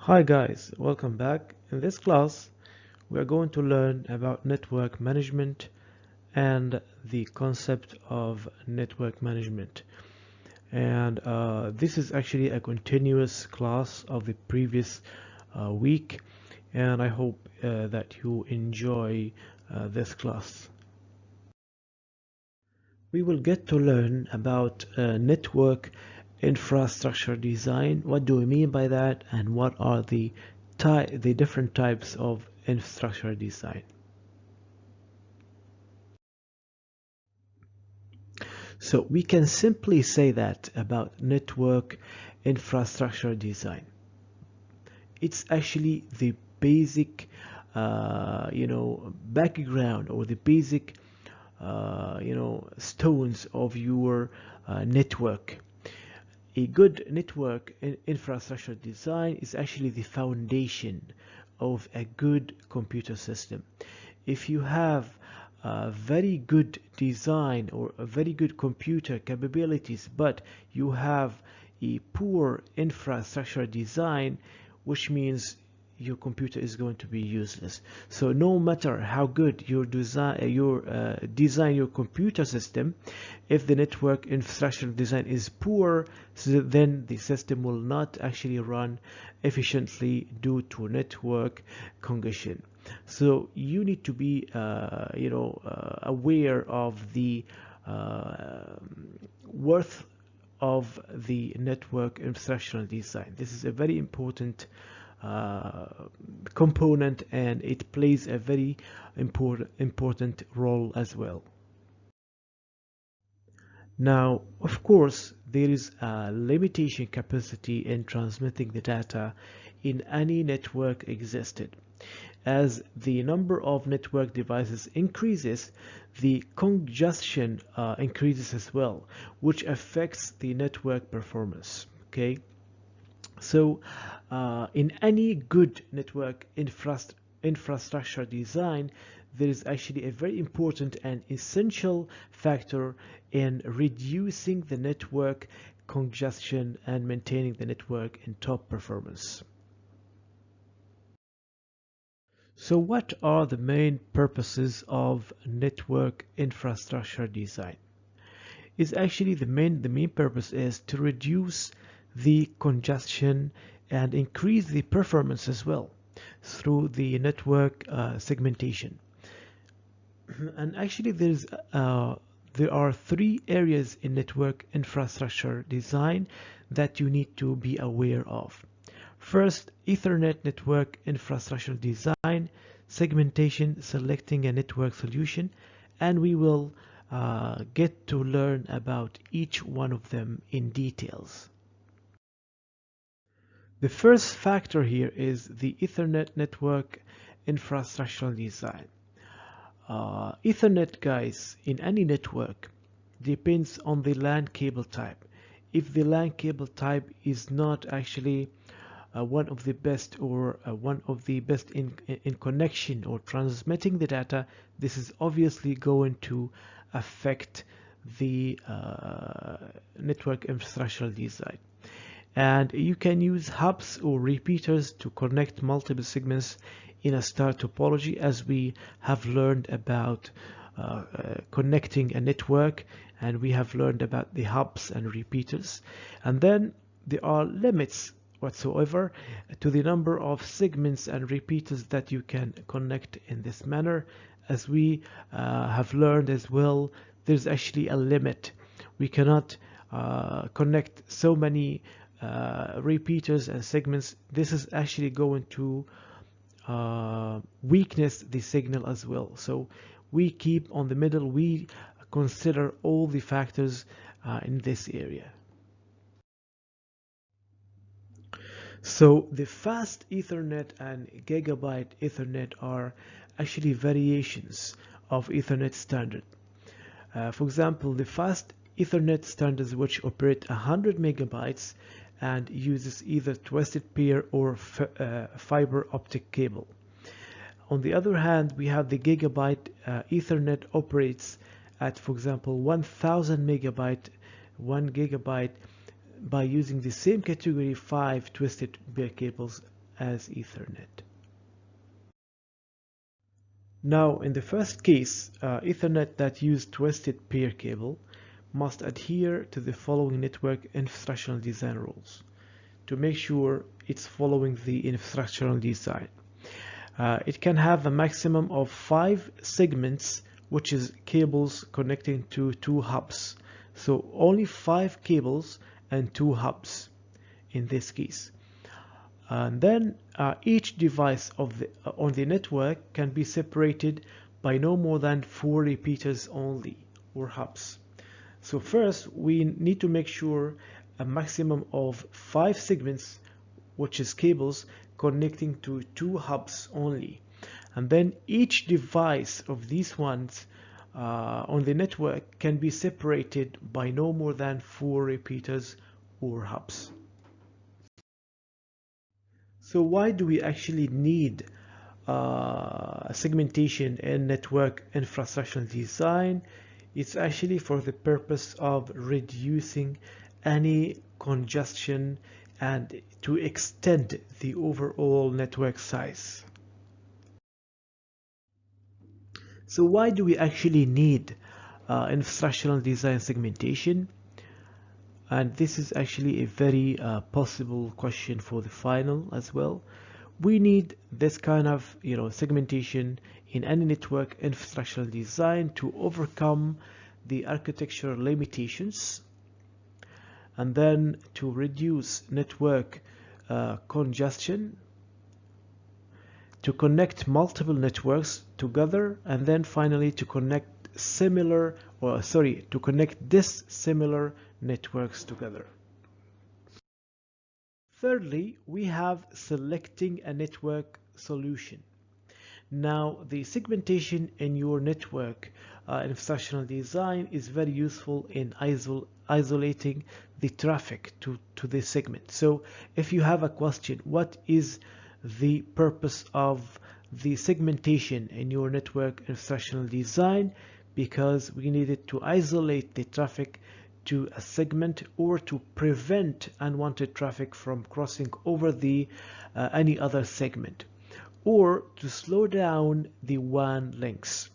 Hi guys, welcome back. In this class, we are going to learn about network management and the concept of network management. And this is actually a continuous class of the previous week, and I hope that you enjoy this class. We will get to learn about network infrastructure design. What do we mean by that, and what are the different types of infrastructure design? So we can simply say that about network infrastructure design. It's actually the basic, background, or the basic, stones of your network. A good network infrastructure design is actually the foundation of a good computer system. If you have a very good design or a very good computer capabilities, but you have a poor infrastructure design, which means your computer is going to be useless. So no matter how good your design your computer system, if the network infrastructure design is poor, so then the system will not actually run efficiently due to network congestion. So you need to be aware of the worth of the network infrastructure design. This is a very important uh, component, and it plays a very important role as well. Now, of course, there is a limitation capacity in transmitting the data in any network existed. As the number of network devices increases, the congestion increases as well, which affects the network performance. Okay, so in any good network infrastructure design, there is actually a very important and essential factor in reducing the network congestion and maintaining the network in top performance. So what are the main purposes of network infrastructure design? Is actually the main purpose is to reduce the congestion and increase the performance as well through the network segmentation. And actually there are three areas in network infrastructure design that you need to be aware of. First, Ethernet network infrastructure design, segmentation, selecting a network solution, and we will get to learn about each one of them in details. The first factor here is the Ethernet network infrastructure design. Ethernet, guys, in any network depends on the LAN cable type. If the LAN cable type is not actually one of the best, or one of the best in connection or transmitting the data, this is obviously going to affect the network infrastructure design. And you can use hubs or repeaters to connect multiple segments in a star topology, as we have learned about connecting a network, and we have learned about the hubs and repeaters. And then there are limits whatsoever to the number of segments and repeaters that you can connect in this manner. As we have learned as well, there's actually a limit. We cannot connect so many repeaters and segments. This is actually going to weakness the signal as well. So we keep on the middle. We consider all the factors in this area. So the fast Ethernet and gigabit Ethernet are actually variations of Ethernet standard. For example, the fast Ethernet standards, which operate 100 megabytes and uses either twisted pair or fiber optic cable. On the other hand, we have the gigabit Ethernet operates at, for example, 1000 megabyte, 1 gigabyte, by using the same category 5 twisted pair cables as Ethernet. Now, in the first case, Ethernet that use twisted pair cable must adhere to the following network instructional design rules to make sure it's following the instructional design. It can have a maximum of 5 segments, which is cables connecting to 2 hubs. So only 5 cables and 2 hubs in this case. And then each device on the network can be separated by no more than 4 repeaters only, or hubs. So first we need to make sure a maximum of 5 segments, which is cables, connecting to 2 hubs only. And then each device of these ones on the network can be separated by no more than 4 repeaters or hubs. So why do we actually need segmentation in network infrastructure design? It's actually for the purpose of reducing any congestion and to extend the overall network size. So why do we actually need infrastructural design segmentation? And this is actually a very possible question for the final as well. We need this kind of segmentation in any network infrastructural design to overcome the architectural limitations, and then to reduce network congestion, to connect multiple networks together, and then finally to connect dissimilar networks together. Thirdly, we have selecting a network solution. Now, the segmentation in your network infrastructural design is very useful in isolating the traffic to the segment. So if you have a question, what is the purpose of the segmentation in your network infrastructural design? Because we needed to isolate the traffic to a segment, or to prevent unwanted traffic from crossing over the any other segment, or to slow down the WAN links.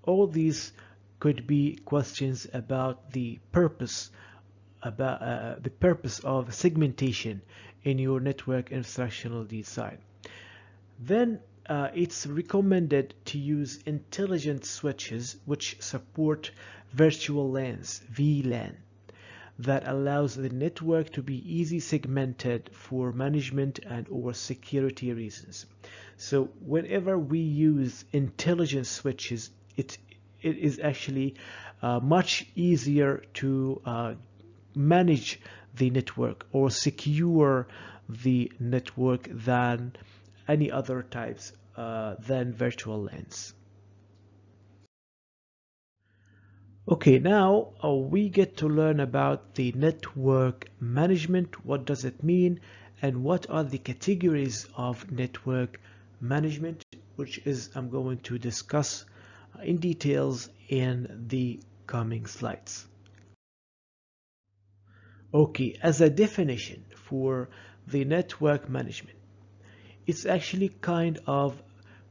All these could be questions about the purpose of segmentation in your network instructional design. Then it's recommended to use intelligent switches which support virtual LANs, VLAN, that allows the network to be easy segmented for management and or security reasons. So whenever we use intelligent switches, it is actually much easier to manage the network or secure the network than any other types than virtual LANs. Okay, now we get to learn about the network management. What does it mean, and what are the categories of network management, which is I'm going to discuss in details in the coming slides. Okay, as a definition for the network management, it's actually kind of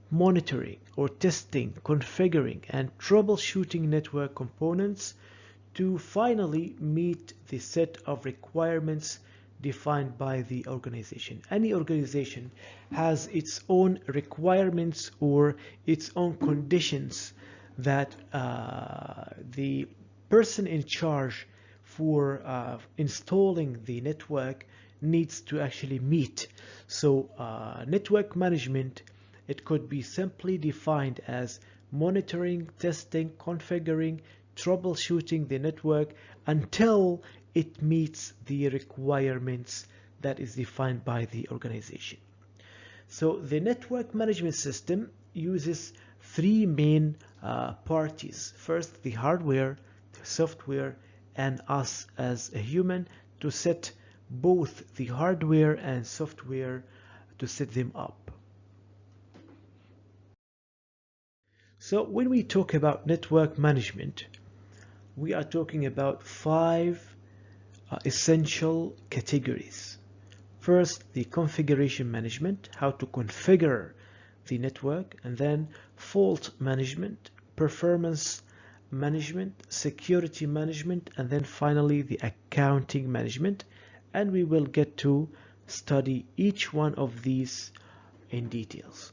monitoring or testing, configuring, and troubleshooting network components to finally meet the set of requirements defined by the organization. Any organization has its own requirements or its own conditions that the person in charge for installing the network needs to actually meet. So network management, it could be simply defined as monitoring, testing, configuring, troubleshooting the network until it meets the requirements that is defined by the organization. So the network management system uses 3 main parties. First, the hardware, the software, and us as a human to set both the hardware and software to set them up. So when we talk about network management, we are talking about 5 essential categories. First, the configuration management, how to configure the network, and then fault management, performance management, security management, and then finally the accounting management. And we will get to study each one of these in details.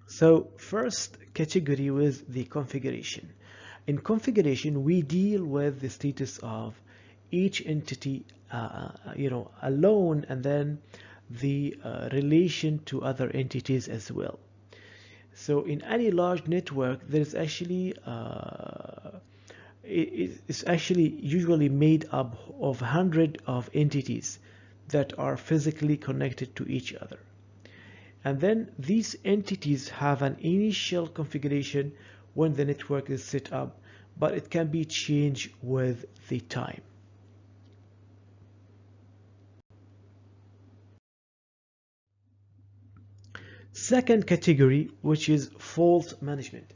So first category was the configuration. In configuration, we deal with the status of each entity alone, and then the relation to other entities as well. So in any large network, there is actually it's actually usually made up of hundreds of entities that are physically connected to each other. And then these entities have an initial configuration when the network is set up, but it can be changed with the time. Second category, which is fault management.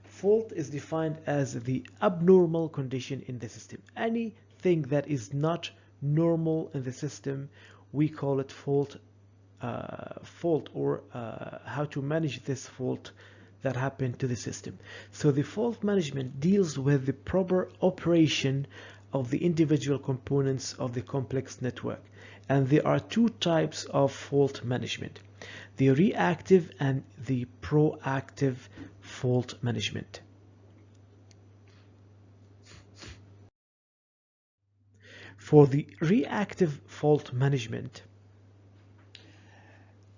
Fault is defined as the abnormal condition in the system. Anything that is not normal in the system, we call it fault or how to manage this fault that happened to the system. So the fault management deals with the proper operation of the individual components of the complex network. And there are two types of fault management: the reactive and the proactive fault management. For the reactive fault management,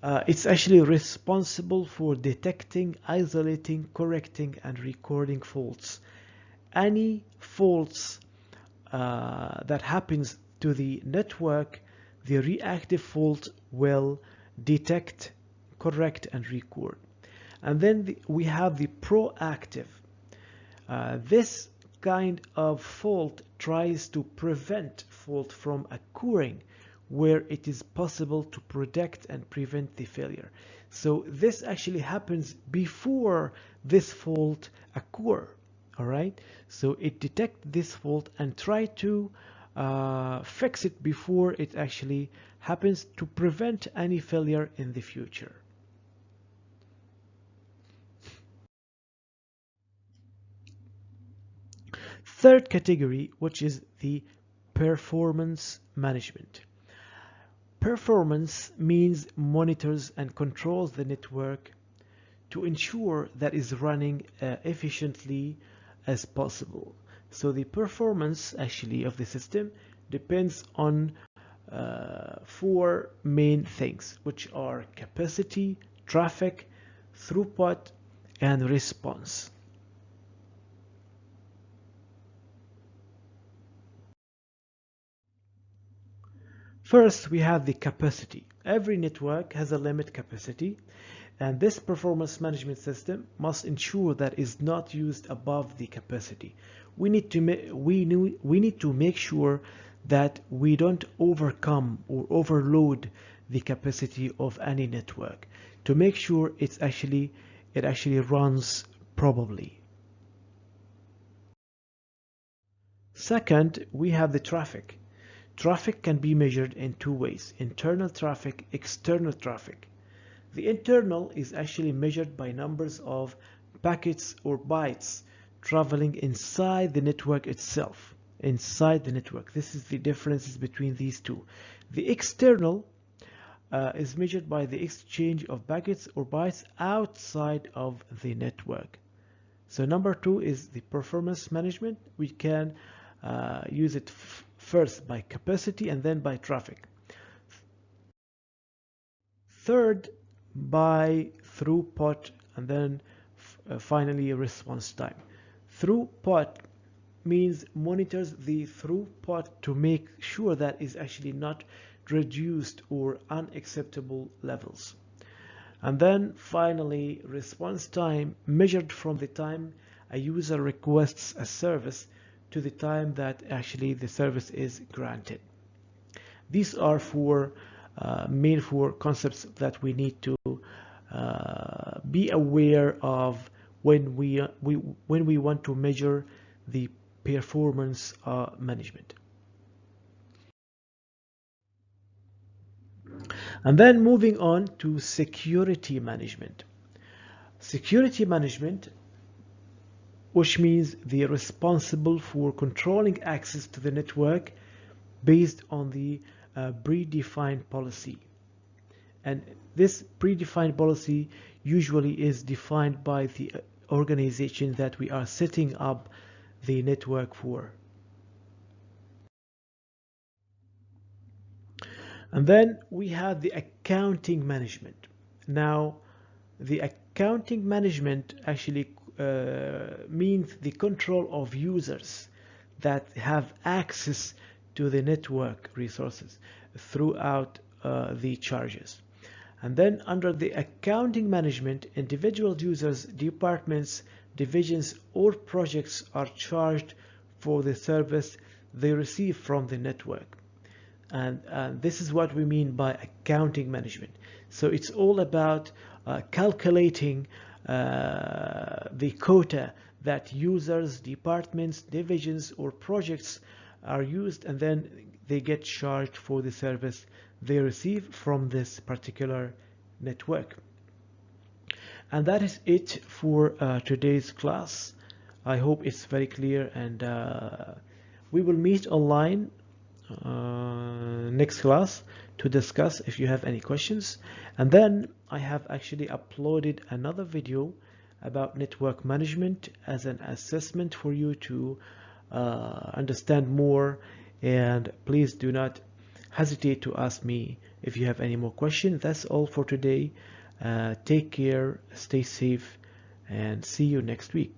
it's actually responsible for detecting, isolating, correcting, and recording faults. Any faults that happens to the network, the reactive fault will detect, correct, and record. And then we have the proactive. This kind of fault tries to prevent fault from occurring where it is possible to predict and prevent the failure. So this actually happens before this fault occur. All right, so it detects this fault and try to fix it before it actually happens, to prevent any failure in the future. Third category, which is the performance management. Performance means monitors and controls the network to ensure that is running efficiently as possible. So the performance actually of the system depends on four main things, which are capacity, traffic, throughput, and response. First, we have the capacity. Every network has a limit capacity, and this performance management system must ensure that is not used above the capacity. We need to make sure that we don't overcome or overload the capacity of any network to make sure it actually runs properly. Second, we have the traffic. Traffic can be measured in two ways: internal traffic, external traffic. The internal is actually measured by numbers of packets or bytes traveling inside the network itself. Inside the network. This is the differences between these two. The external is measured by the exchange of packets or bytes outside of the network. So number two is the performance management. We can use it first by capacity and then by traffic. Third, by throughput, and then finally response time. Throughput means monitors the throughput to make sure that is actually not reduced or unacceptable levels. And then finally response time, measured from the time a user requests a service to the time that actually the service is granted. These are main four concepts that we need to be aware of when we want to measure the performance management. And then moving on to security management. Security management, which means they're responsible for controlling access to the network based on the predefined policy. And this predefined policy usually is defined by the organization that we are setting up the network for. And then we have the accounting management. Now, the accounting management actually means the control of users that have access to the network resources throughout the charges. And then under the accounting management, individual users, departments, divisions, or projects are charged for the service they receive from the network. And this is what we mean by accounting management. So it's all about calculating the quota that users, departments, divisions, or projects are used, and then they get charged for the service they receive from this particular network. And that is it for today's class. I hope it's very clear, and we will meet online next class to discuss if you have any questions. And then I have actually uploaded another video about network management as an assessment for you to understand more, and please do not hesitate to ask me if you have any more questions. That's all for today. Take care, stay safe, and see you next week.